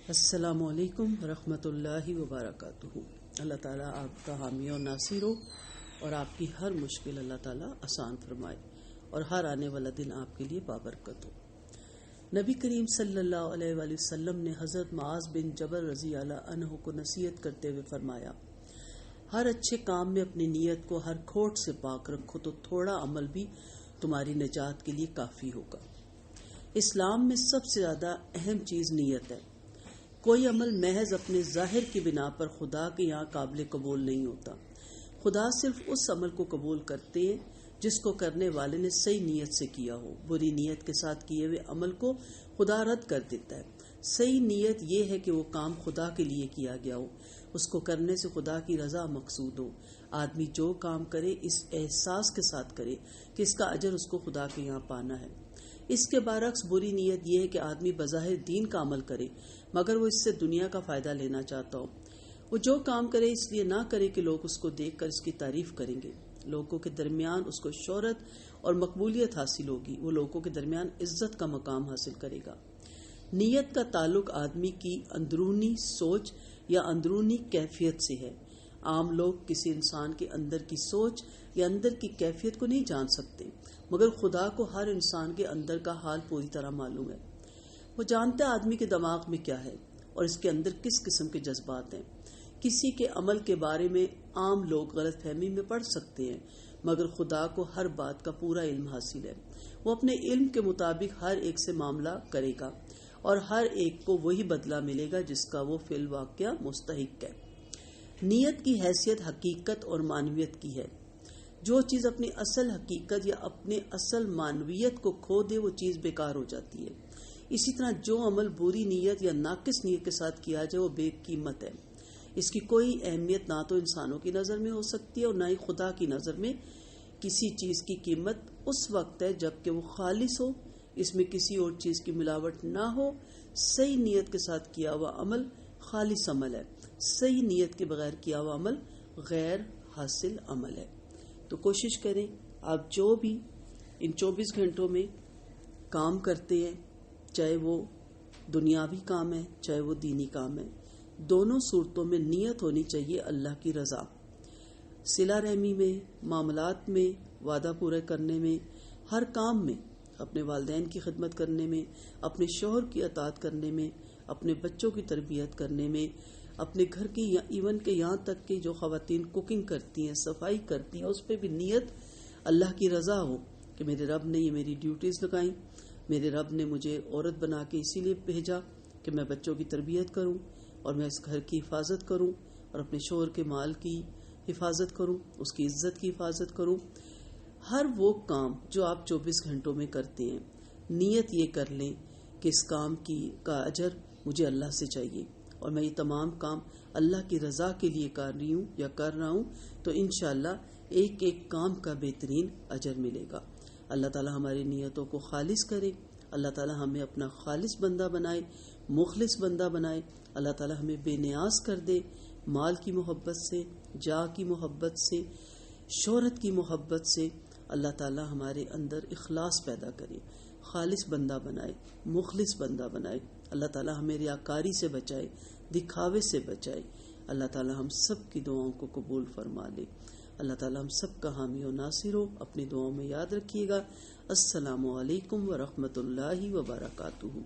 السلام علیکم ورحمۃ اللہ وبرکاتہ۔ اللہ تعالیٰ آپ کا حامی و ناصر ہو اور آپ کی ہر مشکل اللہ تعالیٰ آسان فرمائے اور ہر آنے والا دن آپ کے لیے بابرکت ہو۔ نبی کریم صلی اللہ علیہ وآلہ وسلم نے حضرت معاذ بن جبل رضی اللہ عنہ کو نصیحت کرتے ہوئے فرمایا، ہر اچھے کام میں اپنی نیت کو ہر کھوٹ سے پاک رکھو تو تھوڑا عمل بھی تمہاری نجات کے لیے کافی ہوگا۔ اسلام میں سب سے زیادہ اہم چیز نیت ہے۔ کوئی عمل محض اپنے ظاہر کی بنا پر خدا کے یہاں قابل قبول نہیں ہوتا۔ خدا صرف اس عمل کو قبول کرتے ہیں جس کو کرنے والے نے صحیح نیت سے کیا ہو۔ بری نیت کے ساتھ کیے ہوئے عمل کو خدا رد کر دیتا ہے۔ صحیح نیت یہ ہے کہ وہ کام خدا کے لیے کیا گیا ہو، اس کو کرنے سے خدا کی رضا مقصود ہو۔ آدمی جو کام کرے اس احساس کے ساتھ کرے کہ اس کا اجر اس کو خدا کے یہاں پانا ہے۔ اس کے برعکس بری نیت یہ ہے کہ آدمی بظاہر دین کا عمل کرے مگر وہ اس سے دنیا کا فائدہ لینا چاہتا ہو۔ وہ جو کام کرے اس لیے نہ کرے کہ لوگ اس کو دیکھ کر اس کی تعریف کریں گے، لوگوں کے درمیان اس کو شہرت اور مقبولیت حاصل ہوگی، وہ لوگوں کے درمیان عزت کا مقام حاصل کرے گا۔ نیت کا تعلق آدمی کی اندرونی سوچ یا اندرونی کیفیت سے ہے۔ عام لوگ کسی انسان کے اندر کی سوچ یا اندر کی کیفیت کو نہیں جان سکتے، مگر خدا کو ہر انسان کے اندر کا حال پوری طرح معلوم ہے۔ وہ جانتا ہے آدمی کے دماغ میں کیا ہے اور اس کے اندر کس قسم کے جذبات ہیں۔ کسی کے عمل کے بارے میں عام لوگ غلط فہمی میں پڑ سکتے ہیں، مگر خدا کو ہر بات کا پورا علم حاصل ہے۔ وہ اپنے علم کے مطابق ہر ایک سے معاملہ کرے گا اور ہر ایک کو وہی بدلہ ملے گا جس کا وہ فی الواقعہ مستحق ہے۔ نیت کی حیثیت حقیقت اور معنویت کی ہے۔ جو چیز اپنی اصل حقیقت یا اپنے اصل معنویت کو کھو دے وہ چیز بیکار ہو جاتی ہے۔ اسی طرح جو عمل بری نیت یا ناقص نیت کے ساتھ کیا جائے وہ بے قیمت ہے۔ اس کی کوئی اہمیت نہ تو انسانوں کی نظر میں ہو سکتی ہے اور نہ ہی خدا کی نظر میں۔ کسی چیز کی قیمت اس وقت ہے جب کہ وہ خالص ہو، اس میں کسی اور چیز کی ملاوٹ نہ ہو۔ صحیح نیت کے ساتھ کیا ہوا عمل خالص عمل ہے، صحیح نیت کے بغیر کیا ہوا عمل غیر حاصل عمل ہے۔ تو کوشش کریں آپ جو بھی ان 24 گھنٹوں میں کام کرتے ہیں، چاہے وہ دنیاوی کام ہے چاہے وہ دینی کام ہے، دونوں صورتوں میں نیت ہونی چاہیے اللہ کی رضا۔ صلہ رحمی میں، معاملات میں، وعدہ پورا کرنے میں، ہر کام میں، اپنے والدین کی خدمت کرنے میں، اپنے شوہر کی اطاعت کرنے میں، اپنے بچوں کی تربیت کرنے میں، اپنے گھر کی ایون کہ یہاں تک کہ جو خواتین کوکنگ کرتی ہیں، صفائی کرتی ہیں، اس پہ بھی نیت اللہ کی رضا ہو کہ میرے رب نے یہ میری ڈیوٹیز لگائیں، میرے رب نے مجھے عورت بنا کے اسی لیے بھیجا کہ میں بچوں کی تربیت کروں اور میں اس گھر کی حفاظت کروں اور اپنے شوہر کے مال کی حفاظت کروں، اس کی عزت کی حفاظت کروں۔ ہر وہ کام جو آپ 24 گھنٹوں میں کرتے ہیں، نیت یہ کر لیں کہ اس کام کا اجر مجھے اللہ سے چاہیے اور میں یہ تمام کام اللہ کی رضا کے لیے کر رہی ہوں یا کر رہا ہوں، تو انشاءاللہ ایک ایک کام کا بہترین اجر ملے گا۔ اللہ تعالی ہماری نیتوں کو خالص کرے، اللہ تعالی ہمیں اپنا خالص بندہ بنائے، مخلص بندہ بنائے، اللہ تعالی ہمیں بے نیاز کر دے، مال کی محبت سے، جاہ کی محبت سے، شہرت کی محبت سے۔ اللہ تعالی ہمارے اندر اخلاص پیدا کرے، خالص بندہ بنائے، مخلص بندہ بنائے۔ اللہ تعالی ہمیں ریاکاری سے بچائے، دکھاوے سے بچائے۔ اللہ تعالی ہم سب کی دعاؤں کو قبول فرما لے۔ اللہ تعالی ہم سب کا حامی و ناصر ہو۔ اپنی دعاؤں میں یاد رکھیے گا۔ السلام علیکم ورحمۃ اللہ وبرکاتہ۔